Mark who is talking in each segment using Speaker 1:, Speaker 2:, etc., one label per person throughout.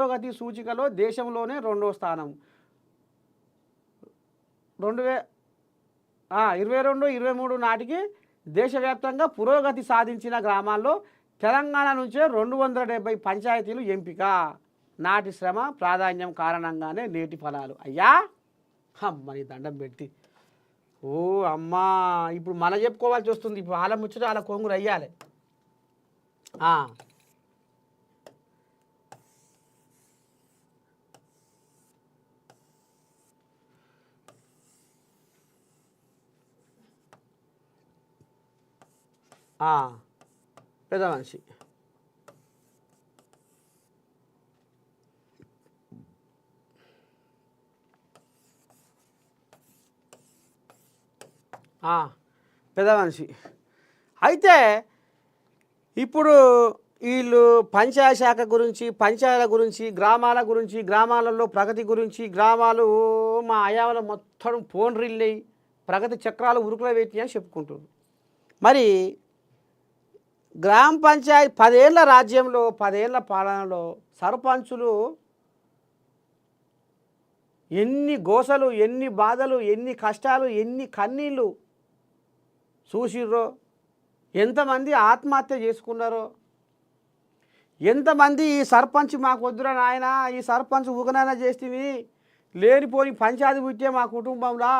Speaker 1: పురోగతి సూచికలో దేశంలోనే రెండో స్థానం. 22, 23 నాటికి దేశవ్యాప్తంగా పురోగతి సాధించిన గ్రామాల్లో తెలంగాణ నుంచే 270 పంచాయతీలు ఎంపిక. నాటి శ్రమ ప్రాధాన్యం కారణంగానే నేటి ఫలాలు. అయ్యా అమ్మని దండం పెట్టి ఓ అమ్మా ఇప్పుడు మన చెప్పుకోవాల్సి వస్తుంది. ఇప్పుడు వాళ్ళ ముచ్చట వాళ్ళ కొంగురు అయ్యాలి. పెద్ద మనిషి పెద్ద మనిషి అయితే ఇప్పుడు వీళ్ళు పంచాయతీ శాఖ గురించి, పంచాయతీల గురించి, గ్రామాల గురించి, గ్రామాలలో ప్రగతి గురించి, గ్రామాలు మా అయావలో మొత్తం ఫోన్ రిల్లై ప్రగతి చక్రాలు ఉరుకులో పెట్టి అని చెప్పుకుంటున్నారు. మరి గ్రామ పంచాయతీ 10 ఏళ్ల రాజ్యంలో 10 ఏళ్ల పాలనలో సర్పంచులు ఎన్ని గోసలు, ఎన్ని బాధలు, ఎన్ని కష్టాలు, ఎన్ని కన్నీళ్ళు చూసిర్రో, ఎంతమంది ఆత్మహత్య చేసుకున్నారో, ఎంతమంది ఈ సర్పంచ్ మాకు వద్దురా నాయన, ఈ సర్పంచ్ ఊకనైనా చేస్తేవి లేనిపోని పంచాయతీ పుట్టే మా కుటుంబంలో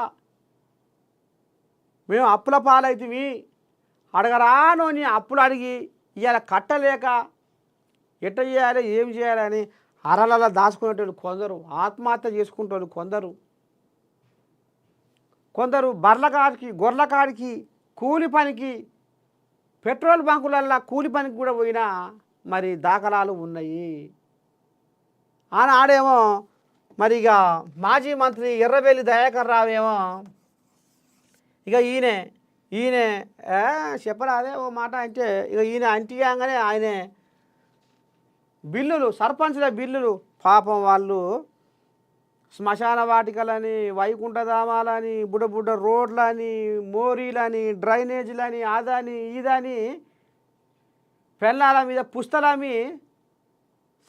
Speaker 1: మేము అప్పుల పాలైతివి, అడగరానోని అప్పులు అడిగి ఇవాళ కట్టలేక ఎట్ట చేయాలి ఏం చేయాలని అరలలో దాచుకునేటోళ్ళు కొందరు, ఆత్మహత్య చేసుకునేటోళ్ళు కొందరు బర్ల కాడికి, గొర్రెల కాడికి, కూలి పనికి, పెట్రోల్ బంకులల్లో కూలి పనికి కూడా పోయినా మరి దాఖలాలు ఉన్నాయి. ఆనాడేమో మరి ఇక మాజీ మంత్రి ఎర్రబెల్లి దయాకర్ రావు ఏమో ఇక ఈయన చెప్పరాదే ఓ మాట అంటే ఇక ఈయన అంటిగానే ఆయనే బిల్లులు, సర్పంచుల బిల్లులు పాపం వాళ్ళు శ్మశాన వాటికలని, వైకుంఠధామాలని, బుడ్డ రోడ్లని, మోరీలని, డ్రైనేజీలని, అదని ఇదని పెళ్ళాల మీద పుస్తలమి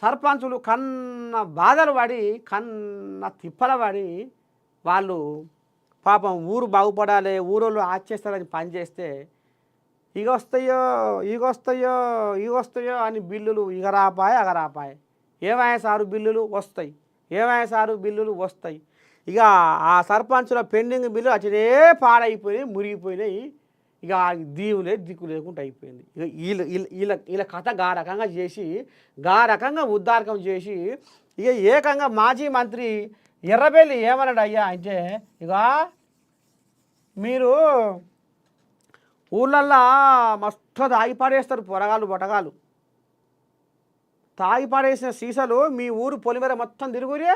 Speaker 1: సర్పంచులు కన్న బాధలు పడి, కన్న తిప్పల పడి వాళ్ళు పాపం ఊరు బాగుపడాలి, ఊరోళ్ళు ఆచేస్తారని పనిచేస్తే ఇగొస్తాయో అని బిల్లులు అగరాపాయ. ఏమయ్యా సారు బిల్లులు వస్తాయి, ఏమయ్యా సారు బిల్లులు వస్తాయి. ఇక ఆ సర్పంచుల పెండింగ్ బిల్లు అచ్చడే పాడైపోయినాయి, మురిగిపోయినాయి. ఇక దీవులే దిక్కు లేకుండా అయిపోయింది. ఇక వీళ్ళ కథ గా రకంగా చేసి, గా రకంగా ఉద్దారకం చేసి ఇక ఏకంగా మాజీ మంత్రి ఎర్రబెల్లి ఏమన్నాడు అయ్యా అంటే, ఇక మీరు ఊళ్ళల్లో మస్తు తాగి పాడేస్తారు పొరగాళ్ళు బొటగాలు. తాగి పాడేసిన సీసాలు మీ ఊరు పొలిమేర మొత్తం తిరుగురే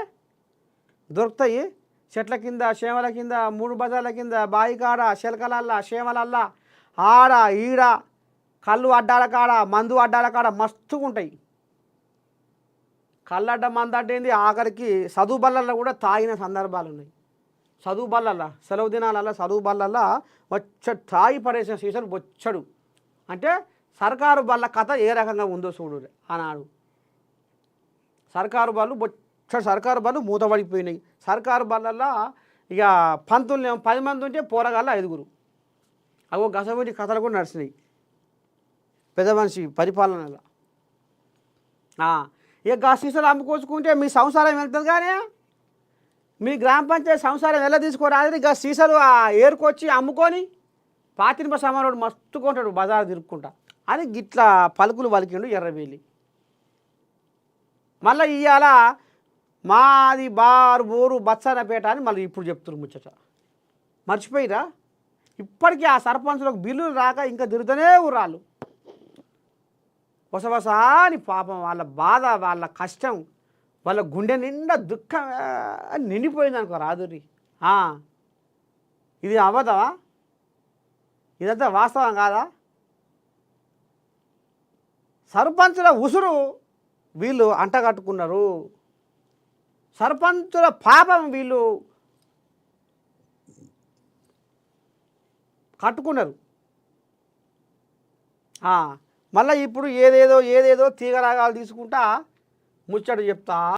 Speaker 1: దొరుకుతాయి. చెట్ల కింద, చేమల కింద, 3 బజార్ల కింద, బాయి కాడ, శెలకలల్లా, చేమలల్లా, ఆడ ఈడ, కళ్ళు అడ్డాల కాడ, మందు అడ్డాల కాడ మస్తుగా ఉంటాయి. కళ్ళడ్డ మందు అడ్డేంది ఆఖరికి చదువు బళ్ళల్లో కూడా తాగిన సందర్భాలు ఉన్నాయి. చదువు బళ్ళల్లో సెలవు దినాలల్లో చదువు బళ్ళల్లో తాగి పడేసిన సీసాలు బొచ్చడు. అంటే సర్కారు బళ్ళ కథ ఏ రకంగా ఉందో చూడు. ఆనాడు సర్కారు బళ్ళు మూతపడిపోయినాయి. సర్కారు బళ్ళల్లో ఇక పంతులు 10 మంది ఉంటే పోరగాళ్ళ 5గురు. అవో గసబడి కథలు కూడా నడిచినాయి పెద్ద మనిషి పరిపాలనలో. ఇక గా సీసాలు అమ్ముకోచుకుంటే మీ సంసారం వెళ్తుంది. కానీ మీ గ్రామ పంచాయతీ సంసారం ఎలా తీసుకోరాదని ఇక సీసాలు ఏరుకొచ్చి అమ్ముకొని పాతినిప సమానుడు మస్తు కొంటాడు బజారు తిరుక్కుంటా అని గిట్లా పలుకులు పలికిండు ఎర్రబెల్లి. మళ్ళీ ఇవాళ మాది బారు బోరు బత్సానపేట అని మళ్ళీ ఇప్పుడు చెప్తున్నారు ముచ్చట. మర్చిపోయిరా? ఇప్పటికీ ఆ సర్పంచులకు బిల్లులు రాక ఇంకా తిరుగుతూనే ఊరాళ్ళు వసవసా అని. పాపం వాళ్ళ బాధ, వాళ్ళ కష్టం, వాళ్ళ గుండె నిండా దుఃఖం నిండిపోయింది అనుకో రాదురి. ఇది అబద్ధమా? ఇదంతా వాస్తవం కాదా? సర్పంచుల ఉసురు వీళ్ళు అంటగట్టుకున్నారు. సర్పంచుల పాపం వీళ్ళు కట్టుకున్నారు. మళ్ళీ ఇప్పుడు ఏదేదో తీగరాగాలు తీసుకుంటా ముచ్చట చెప్తా